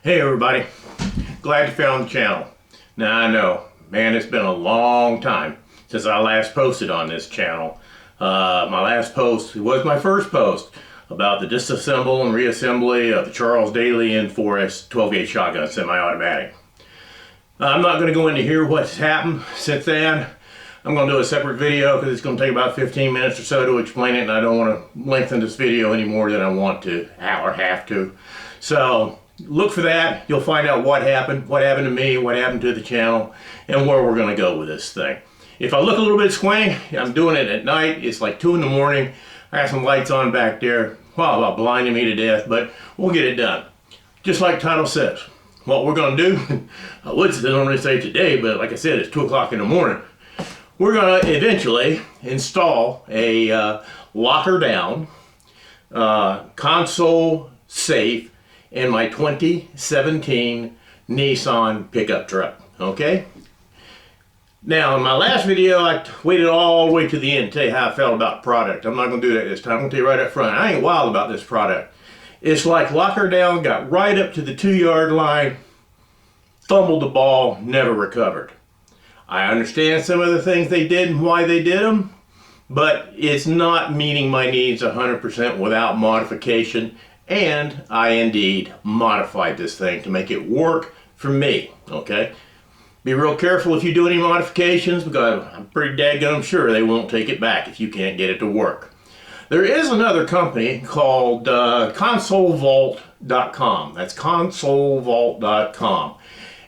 Hey everybody, glad you found the channel. Now I know, man, it's been a long time since I last posted on this channel. My last post was my first post about the disassemble and reassembly of the Charles Daly and Forrest 12-gauge shotgun semi-automatic. I'm not going to go into here what's happened since then. I'm going to do a separate video because it's going to take about 15 minutes or so to explain it, and I don't want to lengthen this video any more than I want to or have to. So look for that. You'll find out what happened to me, what happened to the channel, and where we're going to go with this thing. If I look a little bit squinty, I'm doing it at night. It's like 2 in the morning. I have some lights on back there. Well, about blinding me to death, but we'll get it done. Just like the title says. What we're going to do, I would normally say today, but like I said, it's 2 o'clock in the morning. We're going to eventually install a locker down console safe in my 2017 Nissan pickup truck. Okay? Now, in my last video, I waited all the way to the end to tell you how I felt about the product. I'm not going to do that this time. I'm going to tell you right up front. I ain't wild about this product. It's like locker down, got right up to the 2-yard line, fumbled the ball, never recovered. I understand some of the things they did and why they did them, but it's not meeting my needs 100% without modification, and I indeed modified this thing to make it work for me, okay? Be real careful if you do any modifications, because I'm pretty daggone sure they won't take it back if you can't get it to work. There is another company called consolvault.com. That's consolvault.com.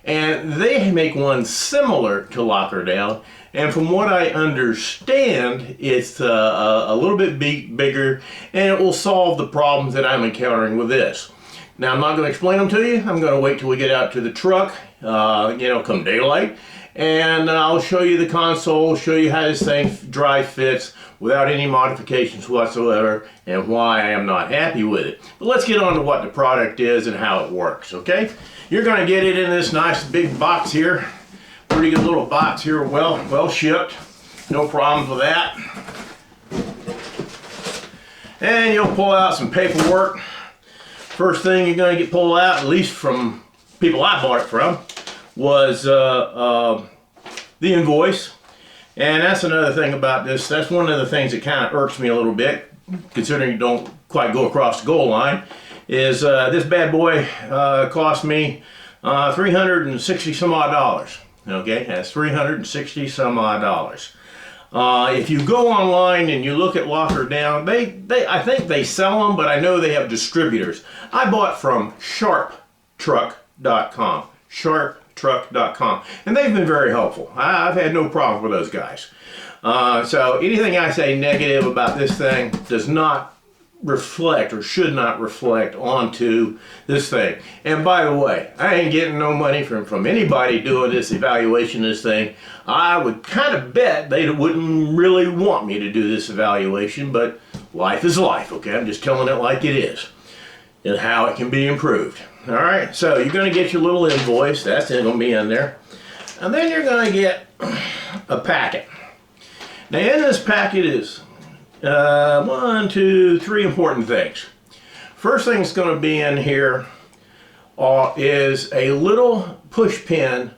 And they make one similar to Lockerdown, and from what I understand, it's a little bit bigger, and it will solve the problems that I'm encountering with this. Now, I'm not going to explain them to you. I'm going to wait till we get out to the truck, come daylight, and I'll show you the console, show you how this thing dry fits without any modifications whatsoever, and why I am not happy with it. But let's get on to what the product is and how it works, okay? You're going to get it in this nice big box here. Pretty good little box here, well shipped. No problems with that. And you'll pull out some paperwork. First thing you're going to get pulled out, at least from people I bought it from, was the invoice. And that's another thing about this. That's one of the things that kind of irks me a little bit, considering you don't quite go across the goal line, is this bad boy cost me $360 some odd dollars. Okay, that's $360 some odd dollars. If you go online and you look at Locker Down, I think they sell them, but I know they have distributors. I bought from sharptruck.com. sharptruck.com, and they've been very helpful. I've had no problem with those guys. So anything I say negative about this thing does not reflect or should not reflect onto this thing. And by the way, I ain't getting no money from anybody doing this evaluation of this thing. I would kind of bet they wouldn't really want me to do this evaluation, but life is life, okay? I'm just telling it like it is and how it can be improved. All right, so you're going to get your little invoice. That's going to be in there. And then you're going to get a packet. Now in this packet is 1, 2, 3 important things. First thing that's going to be in here is a little push pin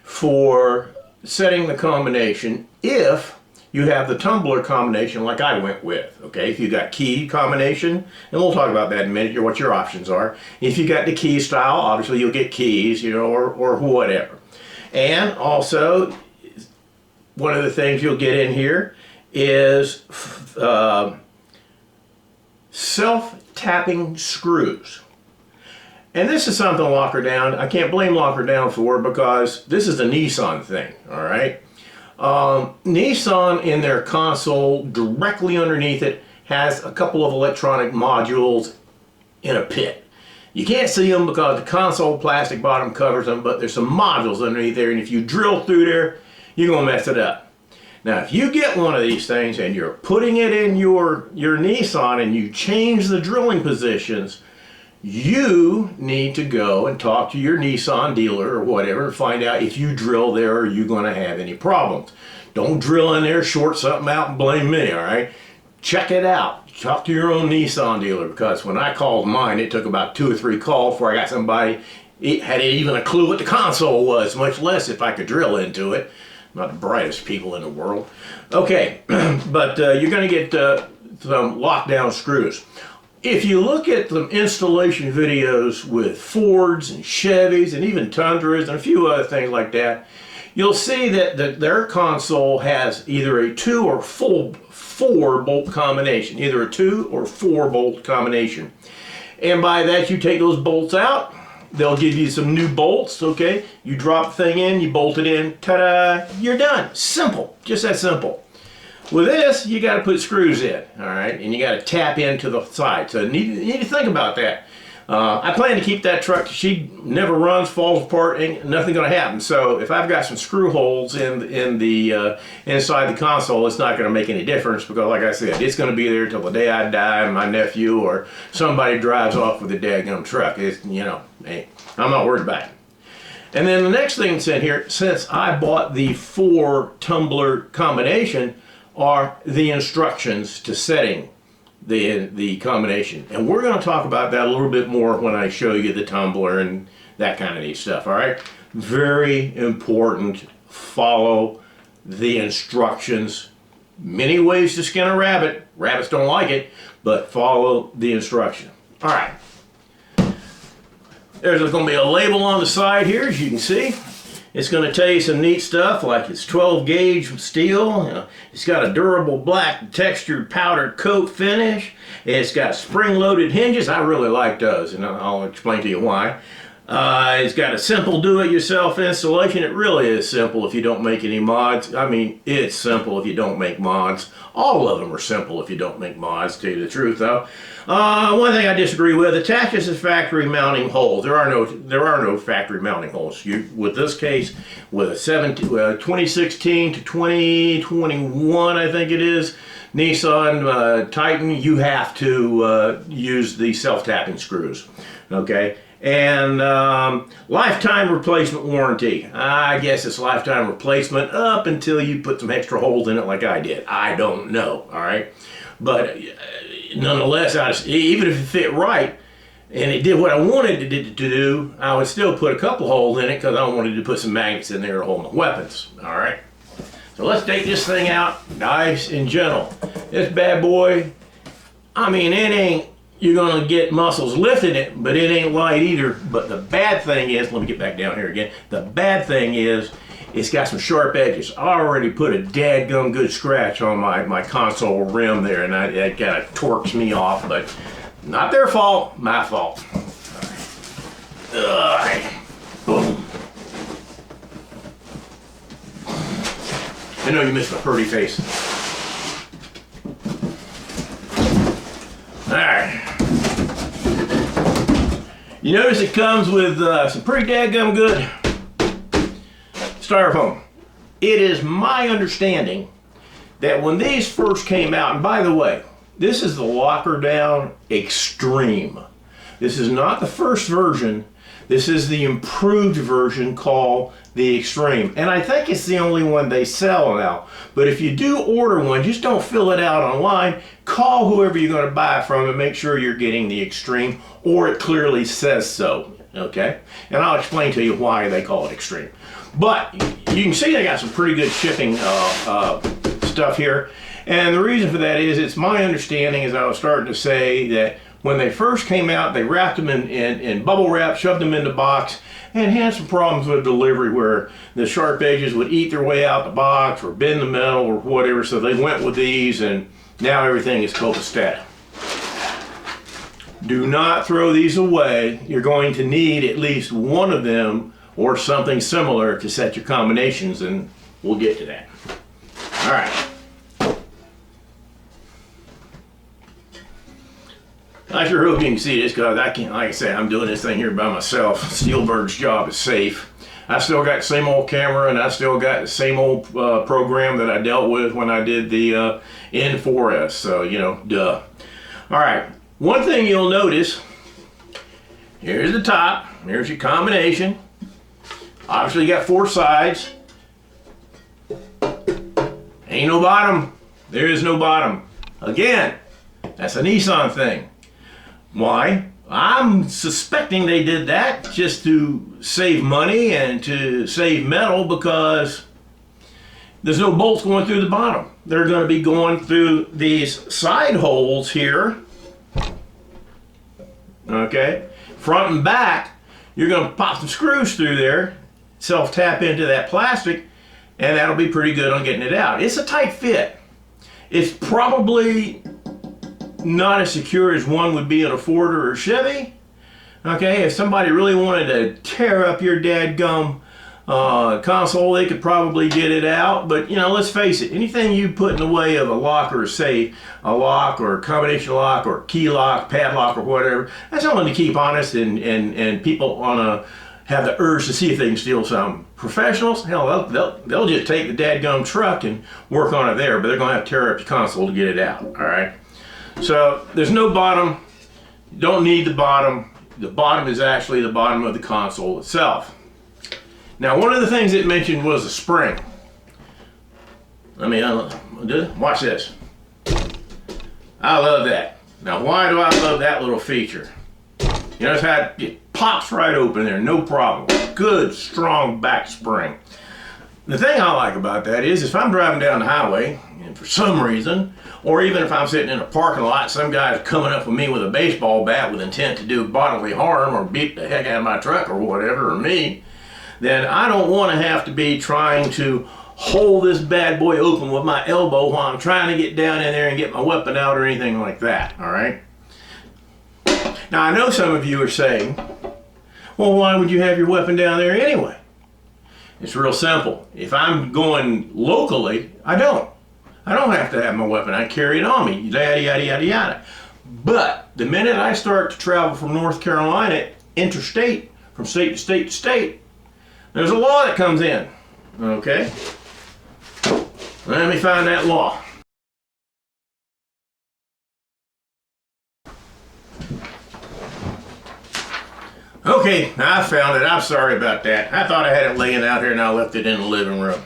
for setting the combination if you have the tumbler combination like I went with. Okay, if you got key combination, and we'll talk about that in a minute, what your options are. If you got the key style, obviously you'll get keys, or whatever. And also, one of the things you'll get in here is self-tapping screws. And this is something Locker Down, I can't blame Locker Down for, because this is a Nissan thing, all right? Nissan in their console, directly underneath it, has a couple of electronic modules in a pit. You can't see them because the console plastic bottom covers them, but there's some modules underneath there, and if you drill through there, you're going to mess it up. Now, if you get one of these things and you're putting it in your Nissan and you change the drilling positions, you need to go and talk to your Nissan dealer or whatever and find out if you drill there, are you going to have any problems. Don't drill in there, short something out, and blame me, all right? Check it out. Talk to your own Nissan dealer, because when I called mine, it took about 2 or 3 calls before I got somebody had even a clue what the console was, much less if I could drill into it. I'm not the brightest people in the world. Okay, but you're going to get some lockdown screws. If you look at the installation videos with Fords and Chevys and even Tundras and a few other things like that, you'll see that their console has either a 2 or 4 bolt combination, either a 2 or 4 bolt combination. And by that, you take those bolts out, they'll give you some new bolts, okay? You drop the thing in, you bolt it in, ta-da, you're done. Simple, just that simple. With this, you got to put screws in, all right? And you got to tap into the side. So you need to think about that. I plan to keep that truck. She never runs, falls apart, ain't nothing going to happen. So if I've got some screw holes in the inside the console, it's not going to make any difference because, like I said, it's going to be there till the day I die and my nephew or somebody drives off with a daggum truck. It's, you know, hey, I'm not worried about it. And then the next thing that's in here, since I bought the 4 tumbler combination, are the instructions to setting the combination. And we're going to talk about that a little bit more when I show you the tumbler and that kind of neat stuff, all right? Very important. Follow the instructions. Many ways to skin a rabbit. Rabbits don't like it, but follow the instruction. All right. There's going to be a label on the side here, as you can see. It's going to tell you some neat stuff like it's 12 gauge steel. You know, it's got a durable black textured powder coat finish. It's got spring loaded hinges. I really like those, and I'll explain to you why. It's got a simple do-it-yourself installation. It really is simple if you don't make any mods. I mean, it's simple if you don't make mods. All of them are simple if you don't make mods, to tell you the truth, though. One thing I disagree with, attaches the factory mounting holes. There are no factory mounting holes. With this case, with a 2016 to 2021, I think it is, Nissan Titan, you have to use the self-tapping screws, okay? And lifetime replacement warranty. I guess it's lifetime replacement up until you put some extra holes in it like I did. I don't know, all right? But nonetheless, even if it fit right and it did what I wanted it to do, I would still put a couple holes in it because I wanted to put some magnets in there to hold my weapons, all right? So let's take this thing out nice and gentle. This bad boy, I mean, it ain't, you're gonna get muscles lifting it, but it ain't light either. But the bad thing is, let me get back down here again. The bad thing is, it's got some sharp edges. I already put a dadgum good scratch on my console rim there, and that kind of torques me off, but not their fault, my fault. All right. Boom. I know you missed my pretty face. All right. You notice it comes with some pretty dadgum good styrofoam. It is my understanding that when these first came out, and by the way, this is the Locker Down Extreme. This is not the first version. This is the improved version called the Extreme. And I think it's the only one they sell now. But if you do order one, just don't fill it out online. Call whoever you're going to buy it from and make sure you're getting the Extreme, or it clearly says so, okay? And I'll explain to you why they call it Extreme. But you can see they got some pretty good shipping stuff here. And the reason for that is, it's my understanding, as I was starting to say, that when they first came out, they wrapped them in bubble wrap, shoved them in the box, and had some problems with delivery where the sharp edges would eat their way out the box or bend the metal or whatever. So they went with these, and now everything is copacetic. Do not throw these away. You're going to need at least one of them or something similar to set your combinations, and we'll get to that. All right. I sure hope you can see this because I can't, like I said, I'm doing this thing here by myself. Steelberg's job is safe. I still got the same old camera, and I still got the same old program that I dealt with when I did the N4S, so, you know, duh. All right, one thing you'll notice, here's the top, here's your combination. Obviously you got 4 sides. Ain't no bottom. There is no bottom. Again, that's a Nissan thing. Why? I'm suspecting they did that just to save money and to save metal, because there's no bolts going through the bottom. They're going to be going through these side holes here. Okay, front and back, you're going to pop some screws through there, self-tap into that plastic, and that'll be pretty good on getting it out. It's a tight fit. It's probably not as secure as one would be in a Ford or a Chevy. Okay, if somebody really wanted to tear up your dadgum console, they could probably get it out. But, you know, let's face it, anything you put in the way of a lock or a safe, a lock or a combination lock or key lock, padlock or whatever, that's only to keep honest and people want to have the urge to see if they can steal something. Professionals, hell, they'll just take the dadgum truck and work on it there, but they're going to have to tear up your console to get it out, all right? So there's no bottom. You don't need the bottom. The bottom is actually the bottom of the console itself. Now, one of the things it mentioned was a spring. I mean, watch this. I love that. Now, why do I love that little feature? You notice how it pops right open there, no problem. Good, strong back spring. The thing I like about that is if I'm driving down the highway, and for some reason, or even if I'm sitting in a parking lot, some guy's coming up with me with a baseball bat with intent to do bodily harm or beat the heck out of my truck or whatever, or me, then I don't want to have to be trying to hold this bad boy open with my elbow while I'm trying to get down in there and get my weapon out or anything like that, all right? Now, I know some of you are saying, well, why would you have your weapon down there anyway? It's real simple. If I'm going locally, I don't have to have my weapon. I carry it on me, yada, yada, yada, yada. But the minute I start to travel from North Carolina interstate, from state to state to state, there's a law that comes in, okay? Let me find that law. Okay, I found it. I'm sorry about that. I thought I had it laying out here and I left it in the living room.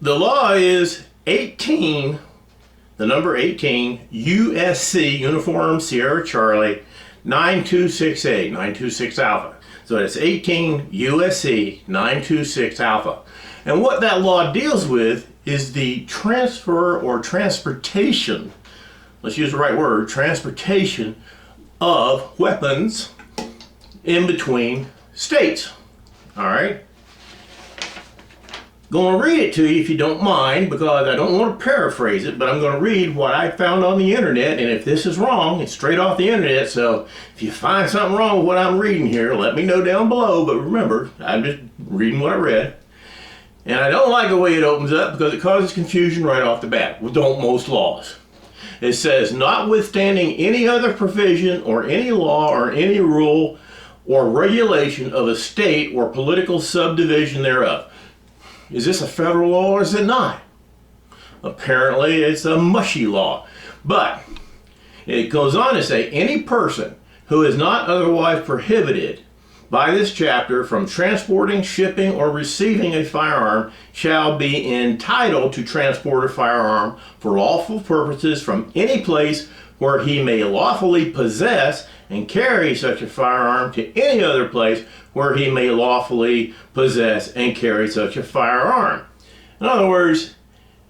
The law is 18, the number 18, USC, Uniform Sierra Charlie, 926A, 926 Alpha. So it's 18 USC 926 Alpha. And what that law deals with is the transfer or transportation, let's use the right word, transportation of weapons in between states. All right? Going to read it to you if you don't mind, because I don't want to paraphrase it, but I'm going to read what I found on the internet, and if this is wrong, it's straight off the internet, so if you find something wrong with what I'm reading here, let me know down below, but remember, I'm just reading what I read. And I don't like the way it opens up because it causes confusion right off the bat. Well, don't most laws. It says, notwithstanding any other provision or any law or any rule or regulation of a state or political subdivision thereof. Is this a federal law or is it not? Apparently it's a mushy law. But it goes on to say, any person who is not otherwise prohibited by this chapter from transporting, shipping, or receiving a firearm shall be entitled to transport a firearm for lawful purposes from any place where he may lawfully possess and carry such a firearm to any other place where he may lawfully possess and carry such a firearm. In other words,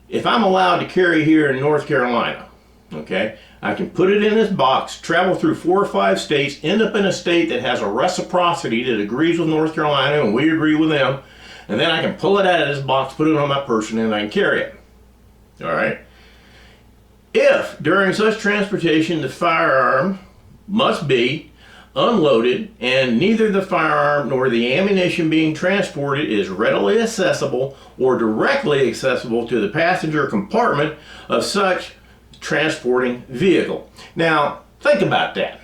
if I'm allowed to carry here in North Carolina, okay, I can put it in this box, travel through 4 or 5 states, end up in a state that has a reciprocity that agrees with North Carolina and we agree with them, and then I can pull it out of this box, put it on my person, and I can carry it. All right? If during such transportation the firearm must be unloaded and neither the firearm nor the ammunition being transported is readily accessible or directly accessible to the passenger compartment of such transporting vehicle. Now, think about that.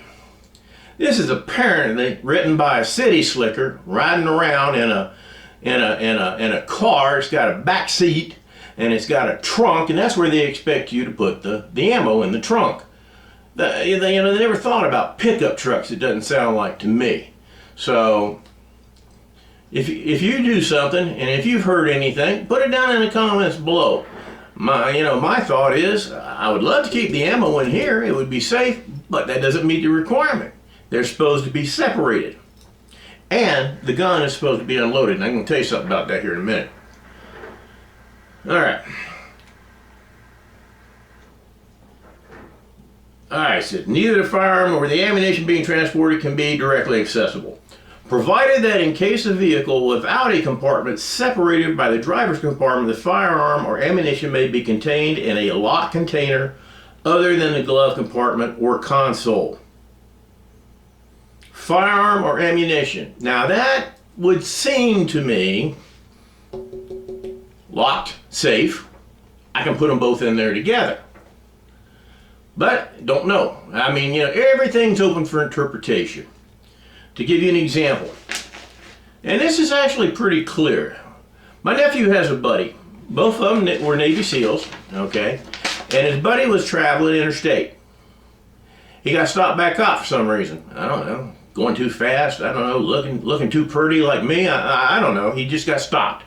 This is apparently written by a city slicker riding around in a car. It's got a back seat and it's got a trunk, and that's where they expect you to put the ammo in the trunk. They never thought about pickup trucks, it doesn't sound like to me. So if you do something and if you've heard anything, put it down in the comments below. My thought is, I would love to keep the ammo in here. It would be safe, but that doesn't meet the requirement. They're supposed to be separated. And the gun is supposed to be unloaded. And I'm going to tell you something about that here in a minute. Alright. Alright, so neither the firearm nor the ammunition being transported can be directly accessible, provided that in case of vehicle without a compartment separated by the driver's compartment, the firearm or ammunition may be contained in a locked container other than the glove compartment or console. Firearm or ammunition. Now that would seem to me locked, safe. I can put them both in there together. But don't know. I mean, everything's open for interpretation. To give you an example, and this is actually pretty clear. My nephew has a buddy. Both of them were Navy SEALs, okay? And his buddy was traveling interstate. He got stopped back up for some reason. I don't know. Going too fast. I don't know. Looking too pretty like me. I don't know. He just got stopped.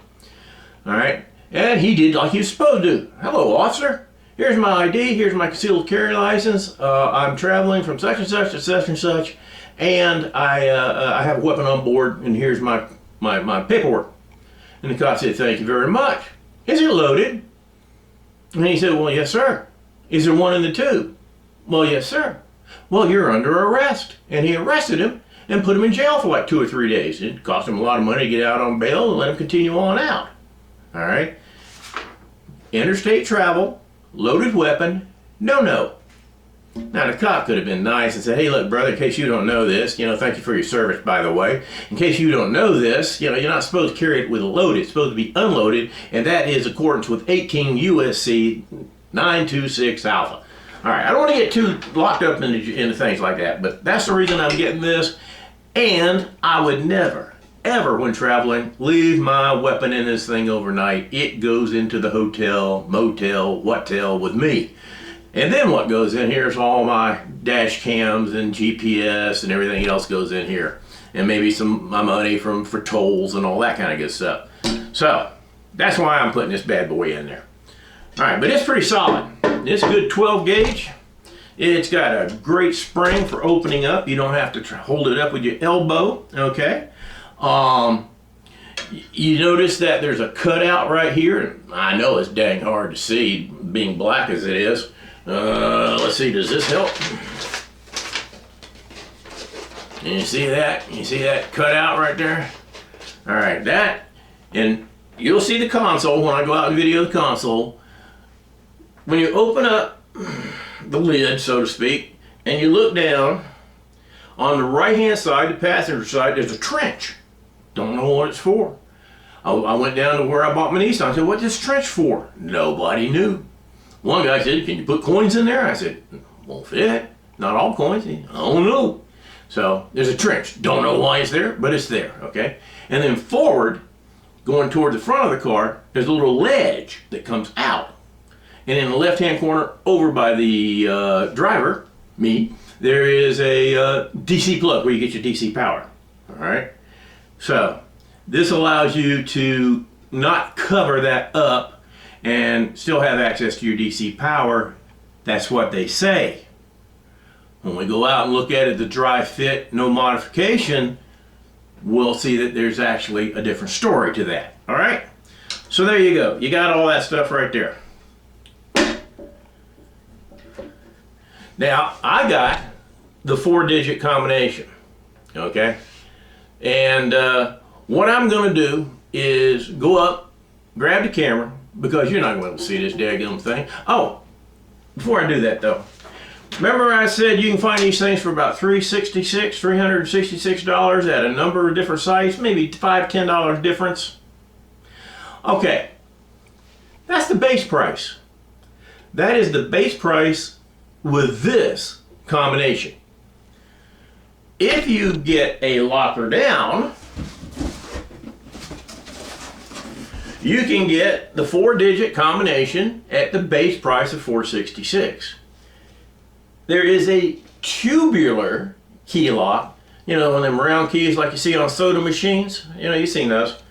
All right? And he did like he was supposed to do. Hello, officer. Here's my ID. Here's my concealed carry license. I'm traveling from such and such to such and such. And I have a weapon on board, and here's my paperwork. And the cop said, thank you very much. Is it loaded? And he said, well, yes, sir. Is there one in the tube? Well, yes, sir. Well, you're under arrest. And he arrested him and put him in jail for like 2 or 3 days. It cost him a lot of money to get out on bail and let him continue on out. All right? Interstate travel, loaded weapon, no. Now, the cop could have been nice and said, hey, look, brother, in case you don't know this, thank you for your service, by the way. In case you don't know this, you're not supposed to carry it with a load. It's supposed to be unloaded, and that is accordance with 18 USC 926 Alpha. All right, I don't want to get too locked up into things like that, but that's the reason I'm getting this. And I would never, ever, when traveling, leave my weapon in this thing overnight. It goes into the hotel, motel, whatel with me. And then what goes in here is all my dash cams and GPS and everything else goes in here. And maybe my money for tolls and all that kind of good stuff. So, that's why I'm putting this bad boy in there. Alright, but it's pretty solid. It's a good 12 gauge. It's got a great spring for opening up. You don't have to hold it up with your elbow, okay? You notice that there's a cutout right here. I know it's dang hard to see, being black as it is. Let's see, does this help? You see that? You see that cutout right there? All right, that, and you'll see the console when I go out and video the console. When you open up the lid, so to speak, and you look down, on the right-hand side, the passenger side, there's a trench. Don't know what it's for. I went down to where I bought my Nissan. I said, what's this trench for? Nobody knew. One guy said, can you put coins in there? I said, won't fit. Not all coins. I don't know. So there's a trench. Don't know why it's there, but it's there, okay? And then forward, going toward the front of the car, there's a little ledge that comes out. And in the left-hand corner, over by the driver, me, there is a DC plug where you get your DC power, all right? So this allows you to not cover that up and still have access to your DC power. That's what they say. When we go out and look at it, the dry fit, no modification, we'll see that there's actually a different story to that. All right? So there you go. You got all that stuff right there. Now, I got the 4-digit combination. Okay? And what I'm going to do is go up, grab the camera, because you're not going to be able to see this daggum thing. Oh, before I do that though, remember I said you can find these things for about $366 at a number of different sites, maybe $5, $10 difference. Okay, that's the base price. That is the base price with this combination. If you get a locker down, you can get the 4-digit combination at the base price of $466. There is a tubular key lock, one of them round keys like you see on soda machines. You've seen those.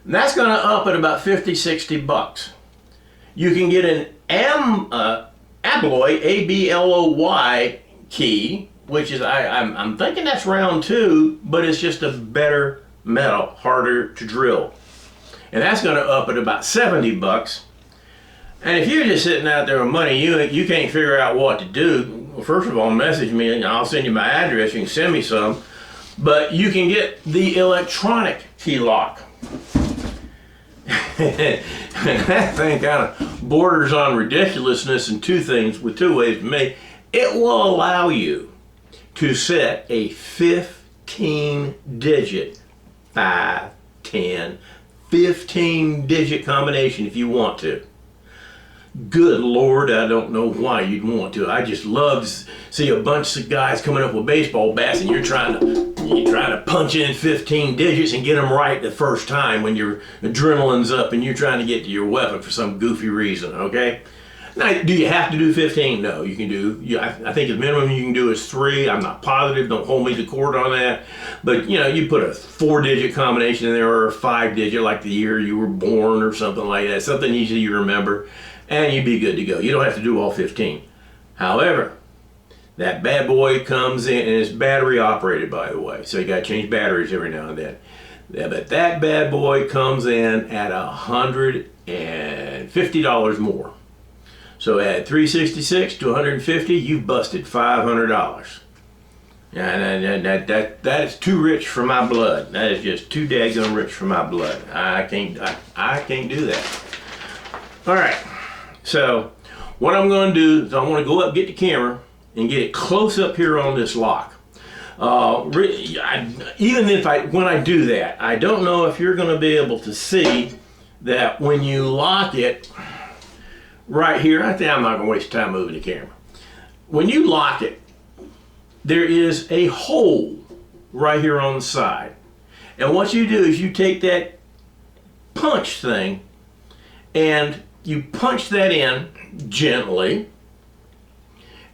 And that's going to up at about $50, $60. You can get an abloy, A-B-L-O-Y key, which is, I'm thinking that's round 2, but it's just a better metal, harder to drill. And that's going to up at about 70 bucks. And if you're just sitting out there with money, you can't figure out what to do, well, first of all, message me and I'll send you my address. You can send me some. But you can get the electronic key lock. And that thing kind of borders on ridiculousness in two ways to me. It will allow you to set a 15-digit, 5, 10, 15-digit combination if you want to. Good Lord, I don't know why you'd want to. I just love to see a bunch of guys coming up with baseball bats and you're trying to punch in 15 digits and get them right the first time when your adrenaline's up and you're trying to get to your weapon for some goofy reason, okay? Now, do you have to do 15? No, you can do, I think the minimum you can do is 3. I'm not positive, don't hold me to court on that. But, you put a 4-digit combination in there or a 5-digit, like the year you were born or something like that, something easy you remember, and you'd be good to go. You don't have to do all 15. However, that bad boy comes in, and it's battery operated, by the way, so you got to change batteries every now and then. Yeah, but that bad boy comes in at $150 more. So at $366 to $150, you've busted $500. And that is too rich for my blood. That is just too daggone rich for my blood. I can't do that. All right. So what I'm going to do is I want to go up, get the camera, and get it close up here on this lock. Even when I do that, I don't know if you're going to be able to see that when you lock it right here. I think I'm not going to waste time moving the camera. When you lock it, there is a hole right here on the side. And what you do is you take that punch thing and you punch that in gently,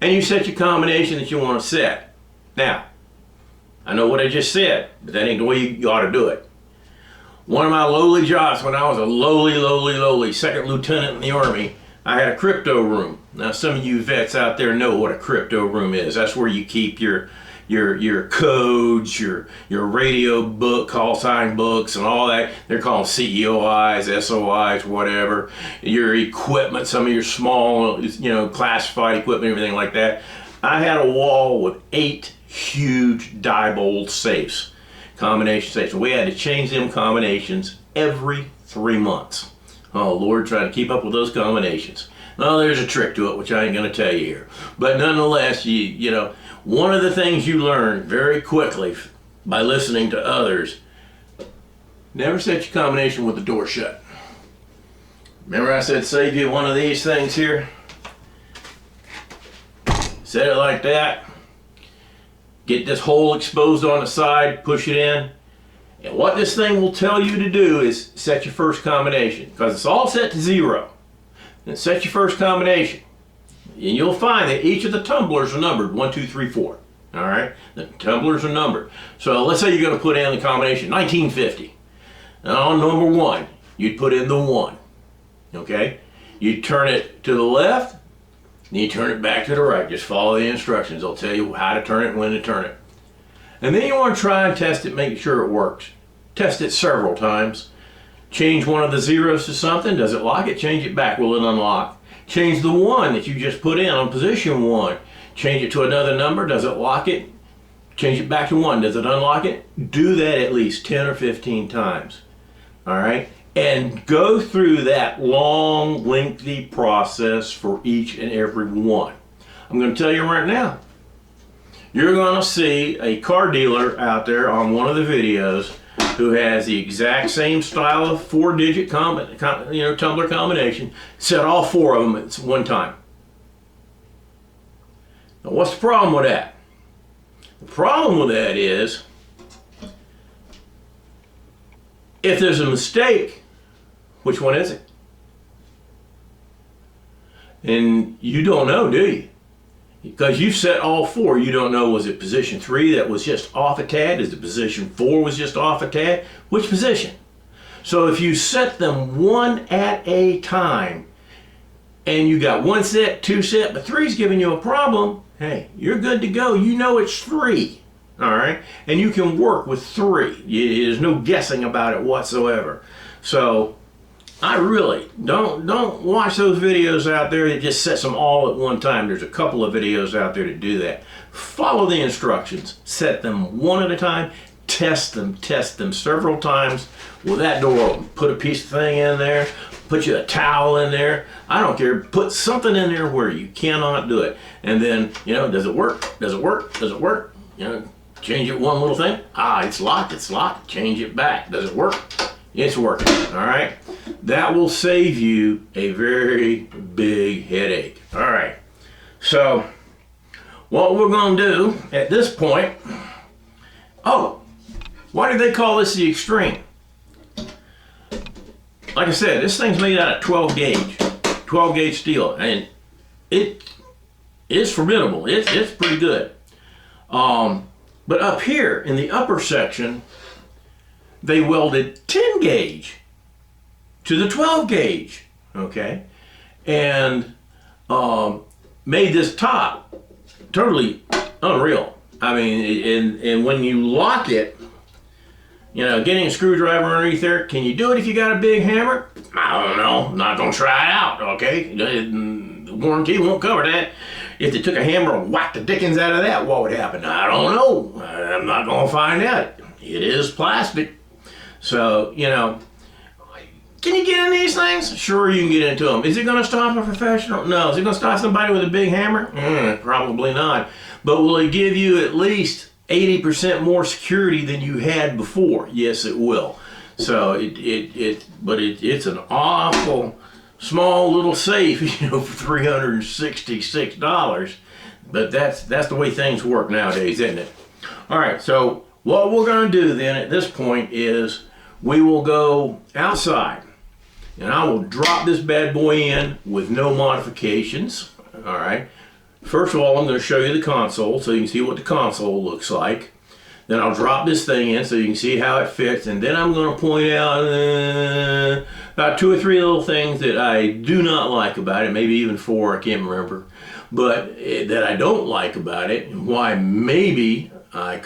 and you set your combination that you want to set. Now, I know what I just said, but that ain't the way you ought to do it. One of my lowly jobs when I was a lowly second lieutenant in the Army, I had a crypto room. Now, some of you vets out there know what a crypto room is. That's where you keep your codes, your radio book, call sign books, and all that. They're called CEOIs, SOIs, whatever. Your equipment, some of your small, classified equipment, everything like that. I had a wall with 8 huge Diebold safes, combination safes. We had to change them combinations every 3 months. Oh Lord, trying to keep up with those combinations. Well, there's a trick to it, which I ain't going to tell you here. But nonetheless, one of the things you learn very quickly by listening to others, never set your combination with the door shut. Remember I said save you one of these things here? Set it like that. Get this hole exposed on the side, push it in. And what this thing will tell you to do is set your first combination, because it's all set to 0. Then set your first combination. And you'll find that each of the tumblers are numbered 1, 2, 3, 4. All right? The tumblers are numbered. So let's say you're going to put in the combination 1950. And on number 1, you'd put in the 1. Okay? You turn it to the left, and you turn it back to the right. Just follow the instructions. They'll tell you how to turn it and when to turn it. And then you want to try and test it, make sure it works. Test it several times. Change one of the zeros to something. Does it lock it? Change it back. Will it unlock? Change the 1 that you just put in on position 1. Change it to another number. Does it lock it? Change it back to 1. Does it unlock it? Do that at least 10 or 15 times. All right? And go through that long, lengthy process for each and every one. I'm going to tell you right now. You're going to see a car dealer out there on one of the videos who has the exact same style of 4-digit tumbler combination, set all 4 of them at one time. Now, what's the problem with that? The problem with that is, if there's a mistake, which one is it? And you don't know, do you? Because you've set all 4, you don't know, was it position 3 that was just off a tad? Is it position 4 was just off a tad? Which position? So if you set them one at a time, and you got 1 set, 2 set, but 3's giving you a problem, hey, you're good to go. You know it's 3, all right? And you can work with 3. There's no guessing about it whatsoever. So I really don't watch those videos out there that just sets them all at one time. There's a couple of videos out there to do that. Follow the instructions. Set them one at a time. Test them several times with that door open. Put a piece of thing in there. Put you a towel in there. I don't care. Put something in there where you cannot do it. And then, you know, does it work? Does it work? Does it work? You know, change it one little thing. Ah, it's locked. It's locked. Change it back. Does it work? It's working. All right. That will save you a very big headache. All right. So what we're going to do at this point, oh, why did they call this the Extreme? Like I said, this thing's made out of 12 gauge steel, and it is formidable. It's pretty good. But up here in the upper section, they welded 10 gauge to the 12 gauge, okay, and made this top totally unreal. I mean, and when you lock it, you know, getting a screwdriver underneath there, can you do it if you got a big hammer? I don't know. I'm not going to try it out, okay? The warranty won't cover that. If they took a hammer and whacked the dickens out of that, what would happen? I don't know. I'm not going to find out. It is plastic. So, you know, can you get in these things? Sure, you can get into them. Is it going to stop a professional? No. Is it going to stop somebody with a big hammer? Probably not. But will it give you at least 80% more security than you had before? Yes, it will. So it's an awful small little safe, you know, for $366. But that's the way things work nowadays, isn't it? All right. So what we're going to do then at this point is we will go outside, and I will drop this bad boy in with no modifications. All right. First of all, I'm going to show you the console so you can see what the console looks like. Then I'll drop this thing in so you can see how it fits. And then I'm going to point out about 2 or 3 little things that I do not like about it. Maybe even 4, I can't remember. But that I don't like about it, and why maybe I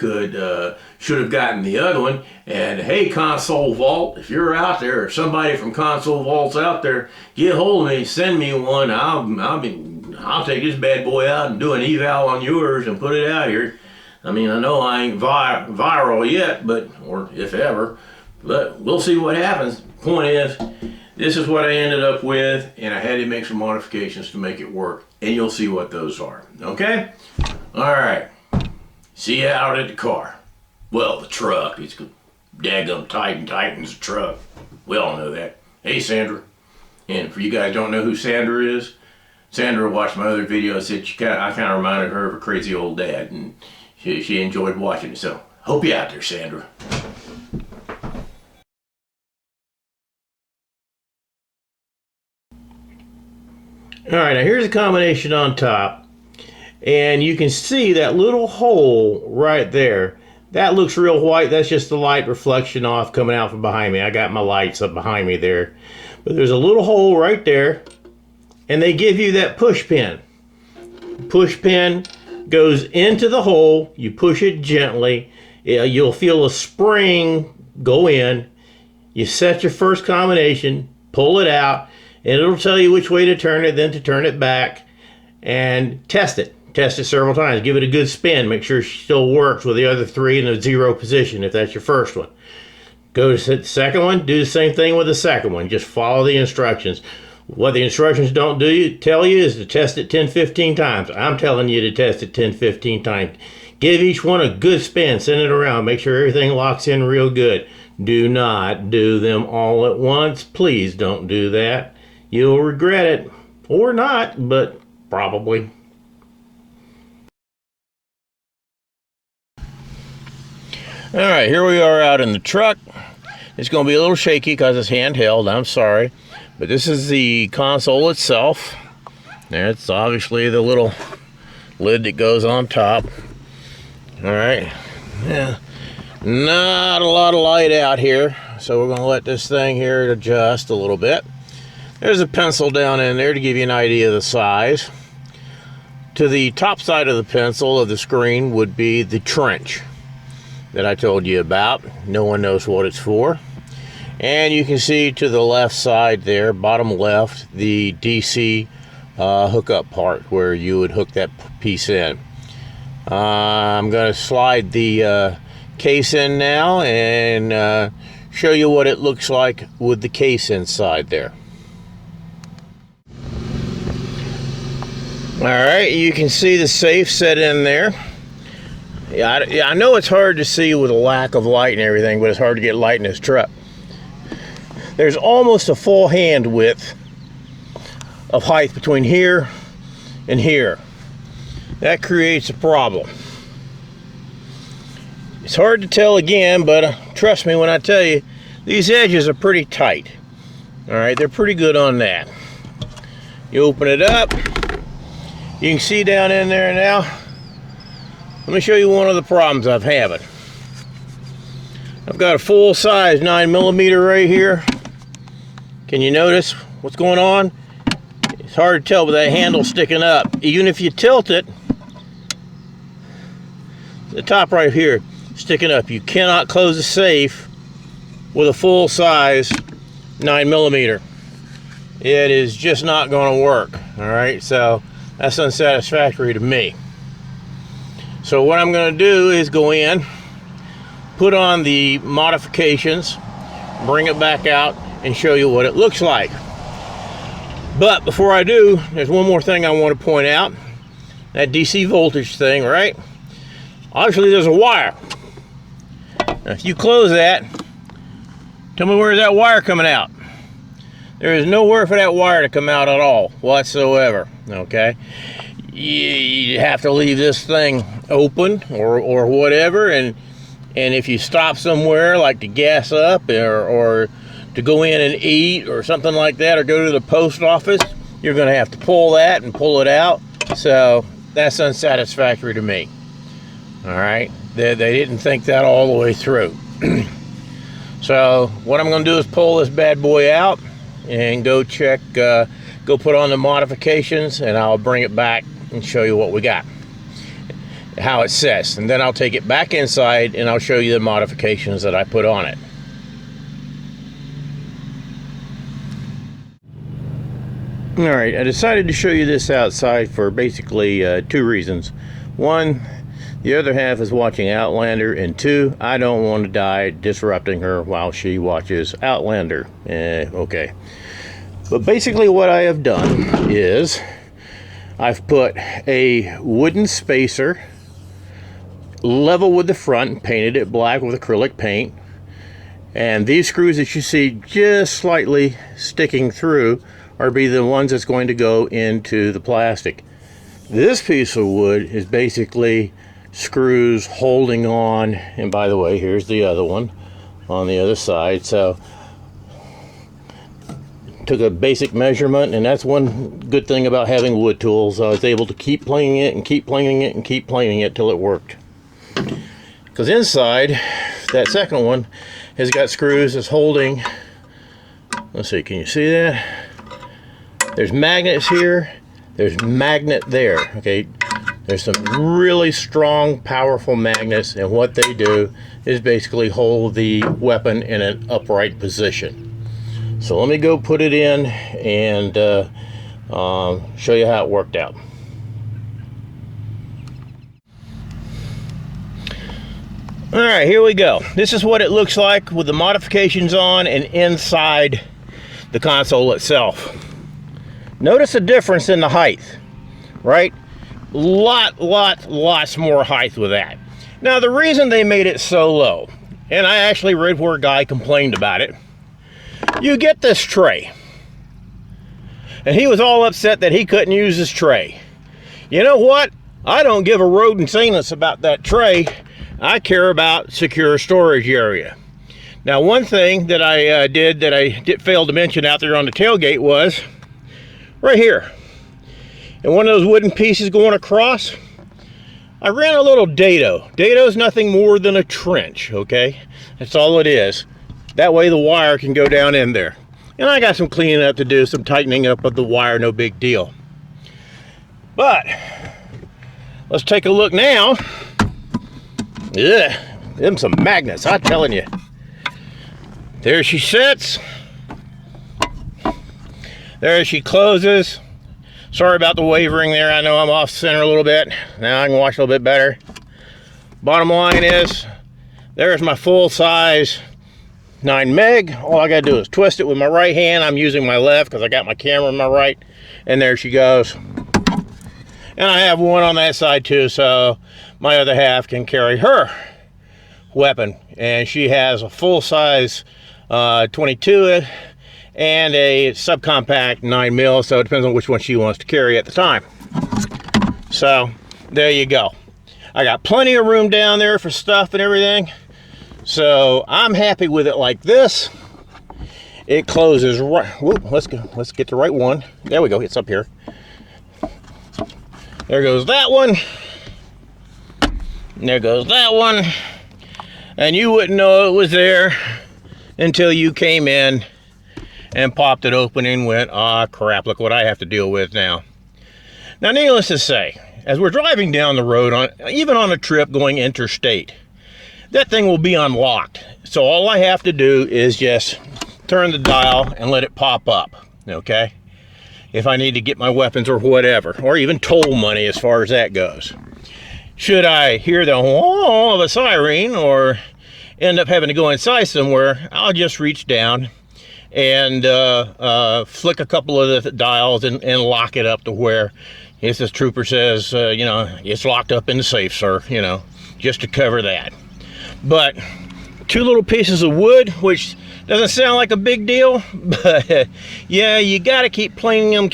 should have gotten the other one. And hey, Console Vault, if you're out there, or somebody from Console Vault's out there, get hold of me, send me one. I'll take this bad boy out and do an eval on yours and put it out here. I mean, I know I ain't viral yet, or if ever, but we'll see what happens. Point is, this is what I ended up with, and I had to make some modifications to make it work, and you'll see what those are. Okay? All right. See you out at the car. Well, the truck. It's a daggum Titan. Titan's a truck. We all know that. Hey, Sandra. And for you guys who don't know who Sandra is, Sandra watched my other video and said I kind of reminded her of her crazy old dad, and she enjoyed watching it. So, hope you're out there, Sandra. All right, now here's a combination on top, and you can see that little hole right there. That looks real white. That's just the light reflection off coming out from behind me. I got my lights up behind me there. But there's a little hole right there, and they give you that push pin. Push pin goes into the hole. You push it gently. You'll feel a spring go in. You set your first combination, pull it out, and it'll tell you which way to turn it, then to turn it back, and test it. Test it several times. Give it a good spin. Make sure it still works with the other 3 in the 0 position if that's your first one. Go to the second one. Do the same thing with the second one. Just follow the instructions. What the instructions don't tell you is to test it 10-15 times. I'm telling you to test it 10-15 times. Give each one a good spin. Send it around. Make sure everything locks in real good. Do not do them all at once. Please don't do that. You'll regret it. Or not, but probably. All right, here we are out in the truck. It's going to be a little shaky because it's handheld. I'm sorry. But this is the console itself. It's obviously the little lid that goes on top. All right. Yeah. Not a lot of light out here, so we're going to let this thing here adjust a little bit. There's a pencil down in there to give you an idea of the size. To the top side of the pencil of the screen would be the trench that I told you about. No one knows what it's for. And you can see to the left side there, bottom left, the DC hookup part where you would hook that piece in. I'm going to slide the case in now and show you what it looks like with the case inside there. Alright, you can see the safe set in there. Yeah, I know it's hard to see with a lack of light and everything, but it's hard to get light in this truck. There's almost a full hand width of height between here and here. That creates a problem. It's hard to tell again, but trust me when I tell you, these edges are pretty tight. Alright, they're pretty good on that. You open it up. You can see down in there now. Let me show you one of the problems I'm having. I've got a full-size 9mm right here. Can you notice what's going on? It's hard to tell with that handle sticking up. Even if you tilt it, the top right here sticking up. You cannot close the safe with a full-size 9mm. It is just not going to work. All right, so that's unsatisfactory to me. So what I'm going to do is go in, put on the modifications, bring it back out, and show you what it looks like. But before I do, there's one more thing I want to point out. That DC voltage thing, right? Obviously there's a wire. Now if you close that, tell me where's that wire coming out? There is nowhere for that wire to come out at all whatsoever, okay? You have to leave this thing open or whatever, and if you stop somewhere like to gas up or to go in and eat or something like that, or go to the post office, you're going to have to pull that and pull it out. So that's unsatisfactory to me. All right, they didn't think that all the way through. So what I'm going to do is pull this bad boy out and go check, go put on the modifications, and I'll bring it back and show you what we got, how it sets, and then I'll take it back inside and I'll show you the modifications that I put on it. Alright, I decided to show you this outside for basically 2 reasons. 1, the other half is watching Outlander, and 2, I don't want to die disrupting her while she watches Outlander. Okay. But basically what I have done is I've put a wooden spacer level with the front and painted it black with acrylic paint. And these screws that you see just slightly sticking through are the ones that's going to go into the plastic. This piece of wood is basically screws holding on, and by the way, here's the other one on the other side. So took a basic measurement, and that's one good thing about having wood tools. I was able to keep planing it and keep planing it and keep planing it till it worked. Because inside, that second one has got screws that's holding, let's see, can you see that? There's magnets here, there's magnet there, okay? There's some really strong, powerful magnets, and what they do is basically hold the weapon in an upright position. So let me go put it in and show you how it worked out. Alright, here we go. This is what it looks like with the modifications on and inside the console itself. Notice the difference in the height, right? Lots more height with that. Now the reason they made it so low, and I actually read where a guy complained about it, you get this tray, and he was all upset that he couldn't use his tray. You know what? I don't give a rodent's anus about that tray. I care about secure storage area. Now one thing that I did fail to mention out there on the tailgate was right here, and one of those wooden pieces going across, I ran a little dado. Dado is nothing more than a trench, okay? That's all it is. That way the wire can go down in there. And I got some cleaning up to do, some tightening up of the wire, no big deal. But let's take a look now. Yeah, them some magnets, I'm telling you. There she sits. There she closes. Sorry about the wavering there. I know I'm off center a little bit. Now I can watch a little bit better. Bottom line is, there's my full size 9 meg. All I gotta do is twist it with my right hand. I'm using my left because I got my camera in my right. And there she goes. And I have one on that side too, so my other half can carry her weapon. And she has a full size 22 and a subcompact 9mm, so it depends on which one she wants to carry at the time. So there you go. I got plenty of room down there for stuff and everything, so I'm happy with it like this. It closes right. Whoop, let's get the right one. There we go. It's up here. There goes that one. And there goes that one. And you wouldn't know it was there until you came in and popped it open and went, ah, crap, look what I have to deal with now. Now, needless to say, as we're driving down the road, even on a trip going interstate, that thing will be unlocked. So all I have to do is just turn the dial and let it pop up, okay? If I need to get my weapons or whatever, or even toll money as far as that goes. Should I hear the whoa of a siren or end up having to go inside somewhere, I'll just reach down and flick a couple of the dials and lock it up to where, if the trooper says, you know, it's locked up in the safe, sir, you know, just to cover that. But 2 little pieces of wood, which doesn't sound like a big deal, but yeah, you got to keep planing them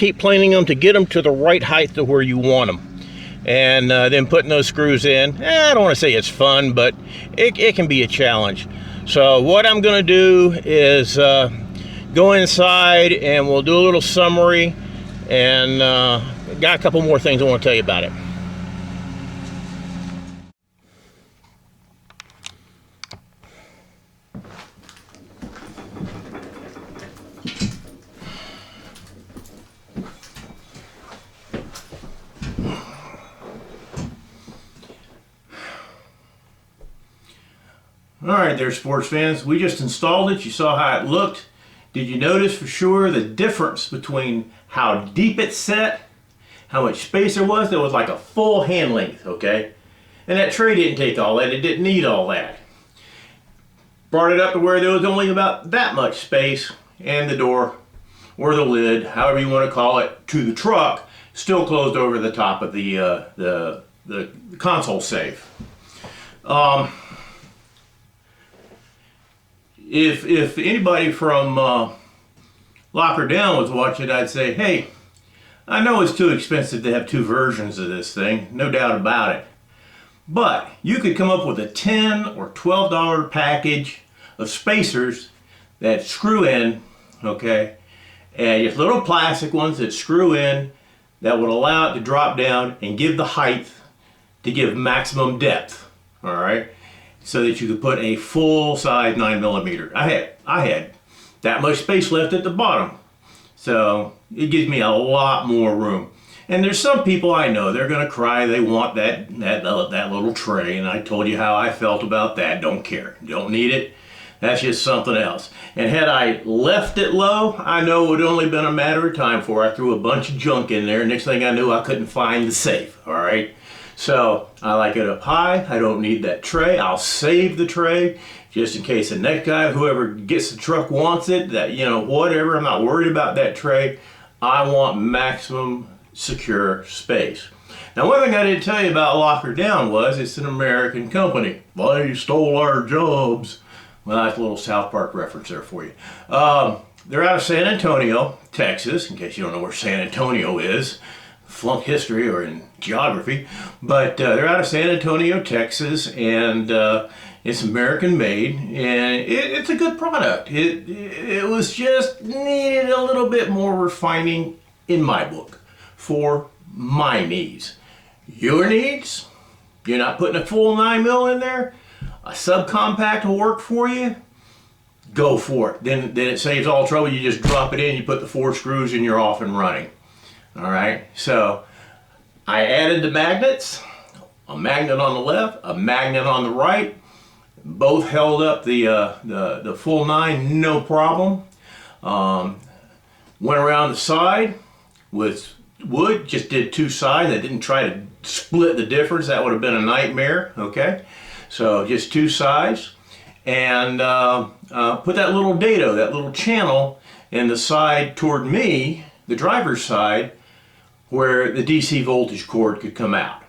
to get them to the right height to where you want them. And then putting those screws in, I don't want to say it's fun, but it can be a challenge. So what I'm going to do is go inside and we'll do a little summary, and got a couple more things I want to tell you about it. All right there, sports fans. We just installed it. You saw how it looked. Did you notice for sure the difference between how deep it set, how much space there was? There was like a full hand length, okay? And that tray didn't take all that. It didn't need all that. Brought it up to where there was only about that much space, and the door, or the lid, however you want to call it, to the truck, still closed over the top of the console safe. If anybody from Lock Her Down was watching, I'd say, hey, I know it's too expensive to have 2 versions of this thing, no doubt about it. But you could come up with a $10 or $12 package of spacers that screw in, okay, and just little plastic ones that screw in that would allow it to drop down and give the height to give maximum depth, all right, so that you could put a full-size 9mm. I had that much space left at the bottom, so it gives me a lot more room. And there's some people I know, they're gonna cry, they want that little tray, and I told you how I felt about that. Don't care, don't need it. That's just something else. And had I left it low, I know it would only been a matter of time before I threw a bunch of junk in there. Next thing I knew, I couldn't find the safe, all right? So I like it up high. I don't need that tray. I'll save the tray just in case the next guy, whoever gets the truck wants it, that, you know, whatever. I'm not worried about that tray. I want maximum secure space. Now, one thing I didn't tell you about Lock Her Down was it's an American company. Well, they stole our jobs. Well, that's a little South Park reference there for you. They're out of San Antonio, Texas, in case you don't know where San Antonio is. Flunk history or in geography. But they're out of San Antonio, Texas, and it's American made, and it's a good product. It was just needed a little bit more refining in my book for my needs. Your needs? You're not putting a full 9mm in there? A subcompact will work for you? go for it. Then it saves all trouble. You just drop it in, you put the 4 screws, and you're off and running. All right, so I added the magnets, a magnet on the left, a magnet on the right. Both held up the full 9, no problem. Went around the side with wood, just did 2 sides. I didn't try to split the difference. That would have been a nightmare, okay? So just 2 sides. And put that little dado, that little channel in the side toward me, the driver's side, where the DC voltage cord could come out.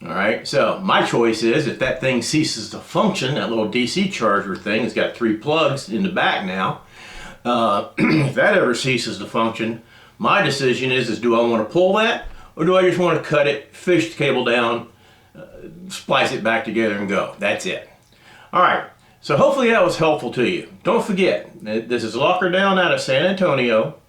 All right, so my choice is if that thing ceases to function, that little DC charger thing has got 3 plugs in the back now. If that ever ceases to function, my decision is do I want to pull that, or do I just want to cut it, fish the cable down, splice it back together and go. That's it. All right, so hopefully that was helpful to you. Don't forget, this is Locker Down out of San Antonio,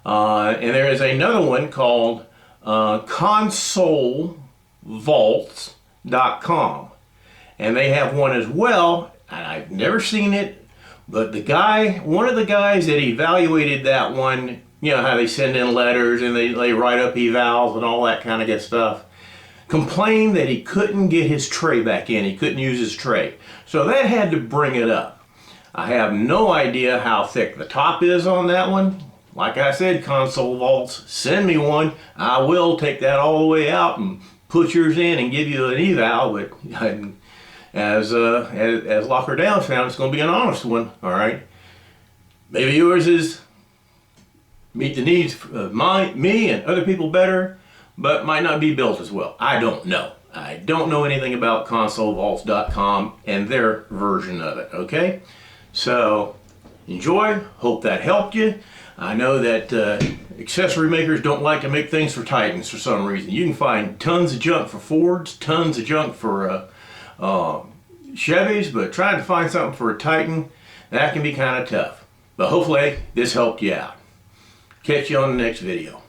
and there is another one called consolvaults.com, and they have one as well, and I've never seen it, but one of the guys that evaluated that one, you know how they send in letters and they write up evals and all that kind of good stuff, complained that he couldn't get his tray back in. He couldn't use his tray. So that had to bring it up. I have no idea how thick the top is on that one. Like I said, Console Vaults, send me one. I will take that all the way out and put yours in and give you an eval, but as Locker Down found, it's going to be an honest one, all right? Maybe yours is meet the needs of me and other people better, but might not be built as well. I don't know. I don't know anything about consolvaults.com and their version of it, okay? So, enjoy. Hope that helped you. I know that accessory makers don't like to make things for Titans for some reason. You can find tons of junk for Fords, tons of junk for Chevys, but trying to find something for a Titan, that can be kind of tough. But hopefully this helped you out. Catch you on the next video.